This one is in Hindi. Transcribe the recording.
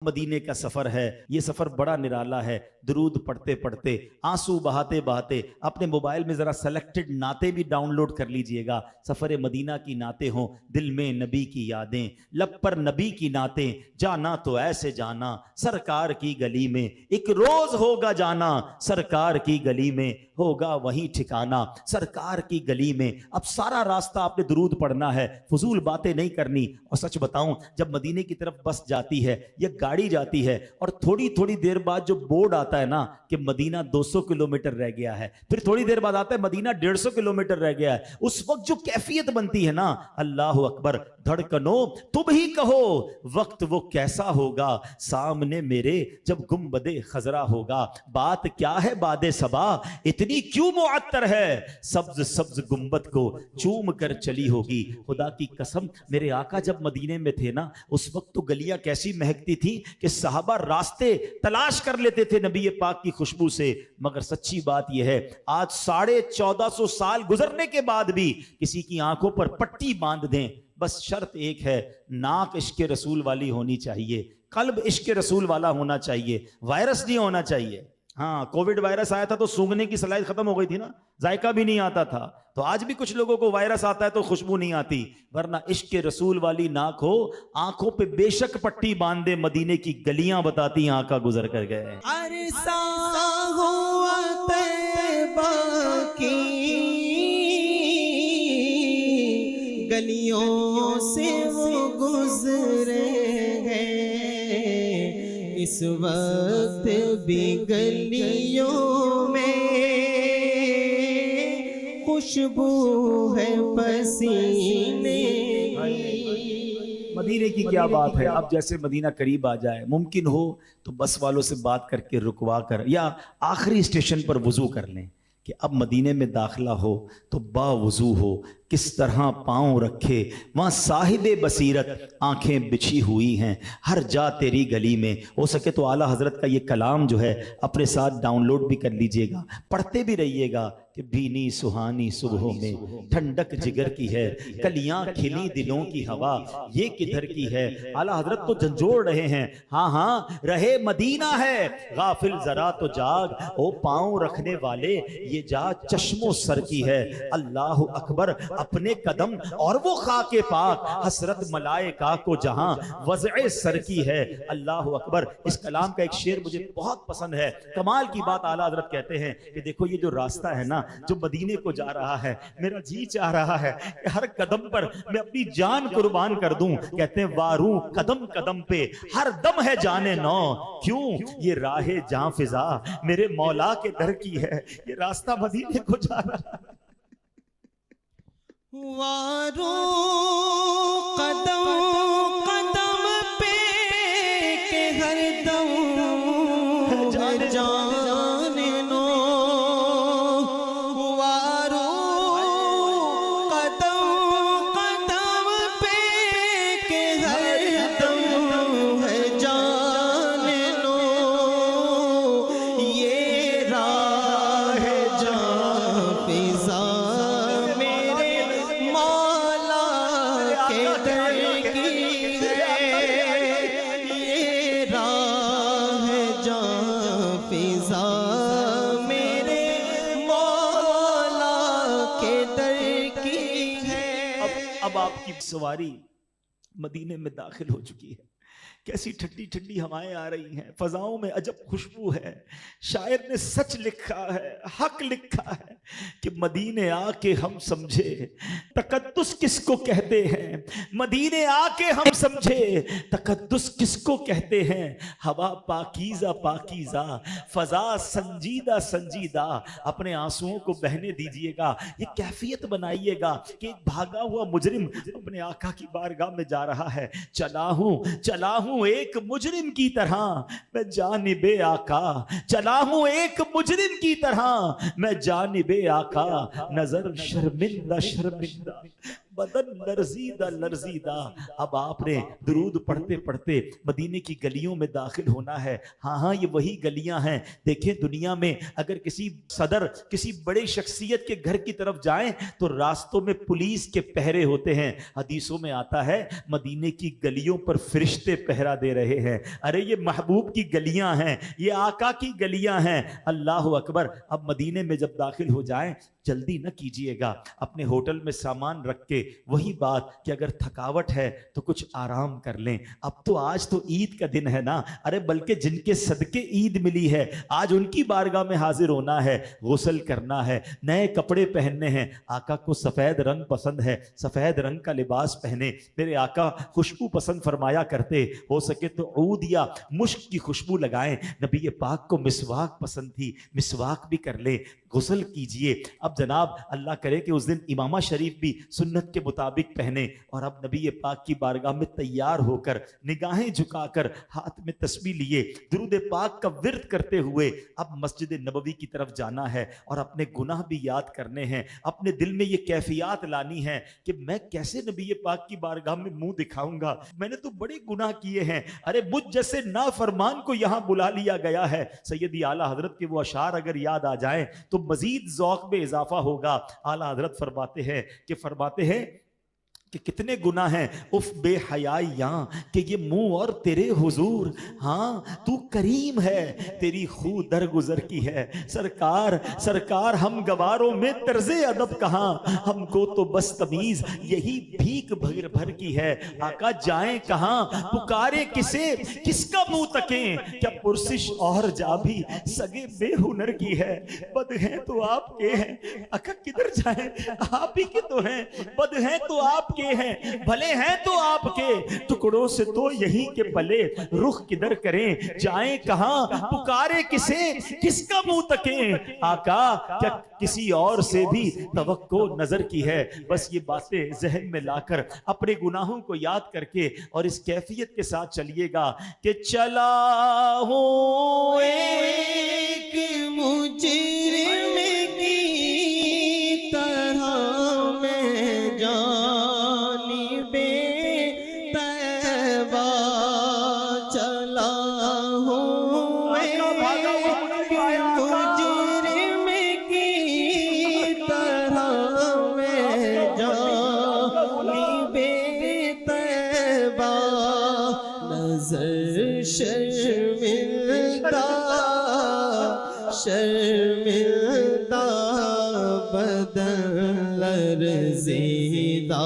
मदीने का सफर है, ये सफर बड़ा निराला है। दुरूद पढ़ते पढ़ते, आंसू बहाते बहाते अपने मोबाइल में जरा सेलेक्टेड नाते भी डाउनलोड कर लीजिएगा। सफर मदीना की नाते हों, दिल में नबी की यादें, लब पर नबी की नातें, जाना तो ऐसे जाना सरकार की गली में, एक रोज होगा जाना सरकार की गली में, होगा वही ठिकाना सरकार की गली में। अब सारा रास्ता आपने दुरूद पढ़ना है, फजूल बातें नहीं करनी। और सच बताऊं, जब मदीने की तरफ बस जाती है या गाड़ी जाती है और थोड़ी थोड़ी देर बाद जो बोर्ड आता है ना कि मदीना 200 किलोमीटर रह गया है, फिर थोड़ी देर बाद आता है मदीना 150 किलोमीटर रह गया है, उस वक्त जो कैफियत बनती है ना, अल्लाह अकबर, धड़कनों तुम ही कहो वक्त वो कैसा होगा, सामने मेरे जब गुंबदे खजरा होगा। बात क्या है बादे सबा, इतनी क्यों मुअत्तर है, सब्ज सब्ज गुंबद को चूम कर चली होगी। खुदा की कसम, मेरे आका जब मदीने में थे ना, उस वक्त तो गलियां कैसी महकती थी कि सहाबा रास्ते तलाश कर लेते थे नबी पाक की खुशबू से। मगर सच्ची बात यह है, आज 1450 साल गुजरने के बाद भी किसी की आंखों पर पट्टी बांध दें, बस शर्त एक है, नाक इश्क रसूल वाली होनी चाहिए, कल्ब इश्क रसूल वाला होना चाहिए, वायरस नहीं होना चाहिए। हाँ, कोविड वायरस आया था तो सूंघने की सलाहियत खत्म हो गई थी ना, जायका भी नहीं आता था। तो आज भी कुछ लोगों को वायरस आता है तो खुशबू नहीं आती, वरना इश्क रसूल वाली नाक हो, आंखों पे बेशक पट्टी बांध दे, मदीने की गलियां बताती आका गुजर कर गए। अरसा हुआ तैबा की गलियों से वो गुजरे हैं, इस वक्त भी गलियों में खुशबू है पसीने। मदीने की क्या बात है। अब जैसे मदीना करीब आ जाए, मुमकिन हो तो बस वालों से बात करके रुकवा कर या आखिरी स्टेशन पर वुजू कर लें कि अब मदीने में दाखिला हो तो बावुजू हो, किस तरह पांव रखे वहाँ साहिबे बसीरत आंखें बिछी हुई हैं हर जा तेरी गली में। हो सके तो आला हजरत का ये कलाम जो है अपने साथ डाउनलोड भी कर लीजिएगा, पढ़ते भी रहिएगा कि भीनी सुहानी सुबहों में ठंडक जिगर की है, कलियां खिली दिलों की हवा ये किधर की है। आला हजरत तो झंझोड़ रहे हैं, हाँ हाँ रहे मदीना है, गाफिल जरा तो जाग, ओ पांव रखने वाले ये जा चश्मो सर की है। अल्लाह अकबर, अपने कदम और वो खाके पाक, हसरत मलाइका को जहां वज़े सर की है। अल्लाह अकबर। इस कलाम का एक शेर मुझे बहुत पसंद है, कमाल की बात। आला हजरत कहते हैं कि देखो ये जो रास्ता है ना जो मदीने को जा रहा है, मेरा जी चाह रहा है कि हर कदम पर मैं अपनी जान कुर्बान कर दूं। कहते हैं वारू कदम कदम पे हर दम है जाने नौ, क्यों ये राहे जां फिजा मेरे मौला के दर की है। ये रास्ता मदीने को जा रहा है। वारो कदम कदम पे के हर दम जाने नो, वारो कदम कदम पे के हर दम है जाने नो, ये राह जां फिजा अब आपकी सवारी मदीने में दाखिल हो चुकी है। कैसी ठंडी ठंडी हवाएं आ रही हैं, फजाओं में अजब खुशबू है। शायर ने सच लिखा है, हक लिखा है कि मदीने आके हम समझे तकद्दुस किसको कहते हैं, मदीने आके हम समझे तकद्दुस किसको कहते हैं। हवा पाकीज़ा पाकीज़ा, फजा संजीदा संजीदा, अपने आंसुओं को बहने दीजिएगा। ये कैफियत बनाइएगा कि एक भागा हुआ मुजरिम अपने आका की बारगाह में जा रहा है। चला हूं एक मुजरिम की तरह मैं जानिबे आका, चला हूं एक मुजरिम की तरह मैं जानिबे आका, नजर शर्मिंदा शर्मिंदा बदन लर्जीदा लर्जीदा। अब आपने दुरूद पढ़ते पढ़ते मदीने की गलियों में दाखिल होना है। हाँ हाँ, ये वही गलियां हैं। देखें, दुनिया में अगर किसी सदर, किसी बड़े शख्सियत के घर की तरफ जाएं तो रास्तों में पुलिस के पहरे होते हैं। हदीसों में आता है मदीने की गलियों पर फरिश्ते पहरा दे रहे हैं। अरे ये महबूब की गलियां हैं, ये आका की गलियां हैं। अल्लाह अकबर। अब मदीने में जब दाखिल हो जाएं, जल्दी न कीजिएगा, अपने होटल में सामान रख के, वही बात कि अगर थकावट है तो कुछ आराम कर लें। अब तो आज तो ईद का दिन है ना। अरे बल्कि जिनके सदके ईद मिली है, आज उनकी बारगाह में हाजिर होना है, गुस्ल करना है, नए कपड़े पहनने हैं। आका को सफेद रंग पसंद है, सफेद रंग का लिबास पहने। मेरे आका खुशबू पसंद फरमाया करते, हो सके तो ऊद या मुश्क की खुशबू लगाएं। नबी पाक को मिसवाक पसंद थी, मिसवाक भी कर ले, गुस्ल कीजिए। अब जनाब अल्लाह करे कि उस दिन इमामा शरीफ भी सुन्नत के मुताबिक पहने, और अब नबी पाक की बारगाह में तैयार होकर, निगाहें झुकाकर, हाथ में तस्बीह लिए, दुरूद पाक का विर्द करते हुए अब मस्जिद नबवी की तरफ जाना है और अपने गुनाह भी याद करने हैं। अपने दिल में ये कैफियत लानी है कि मैं कैसे नबी पाक की बारगाह में मुंह दिखाऊंगा, मैंने तो बड़े गुनाह किए हैं। अरे मुझ जैसे नाफरमान को यहां बुला लिया गया है। सैयदी आला हजरत के वो अशार अगर याद आ जाएं तो मजीद ज़ौक़ में इजाफा होगा। आला हजरत फरमाते हैं कि कितने गुनाह हैं उफ बेहयाइयां कि ये मुंह और तेरे हुजूर। हाँ तू करीम है, तेरी खू दरगुजर की है। सरकार हम गवारों में तर्ज़े अदब कहाँ, हमको तो बस तमीज यही भीख भर भर की है। आका जाएं कहाँ, पुकारे किसे, किसका मुंह तकें, क्या पुरसिश और जा भी सगे बेहुनर की है। बद हैं तो आपके हैं, आका किधर जाएं, आप ही के तो हैं। बद हैं तो आप हैं, भले हैं तो आपके, टुकड़ों से तो यही के पले, रुख किधर करें, जाएं कहां, पुकारे किसे, किसका मुंह तकें। आका क्या किसी और से भी तवक्को नजर की है। बस ये बातें जहन में लाकर अपने गुनाहों को याद करके और इस कैफियत के साथ चलिएगा कि चला हूं एक मुजरिम की तरह मैं जानिबे तैबा चला हूँ एक मुजरिम की तरह मैं जानिबे तैबा नजर शर्मिंदा बदन लर्ज़िदा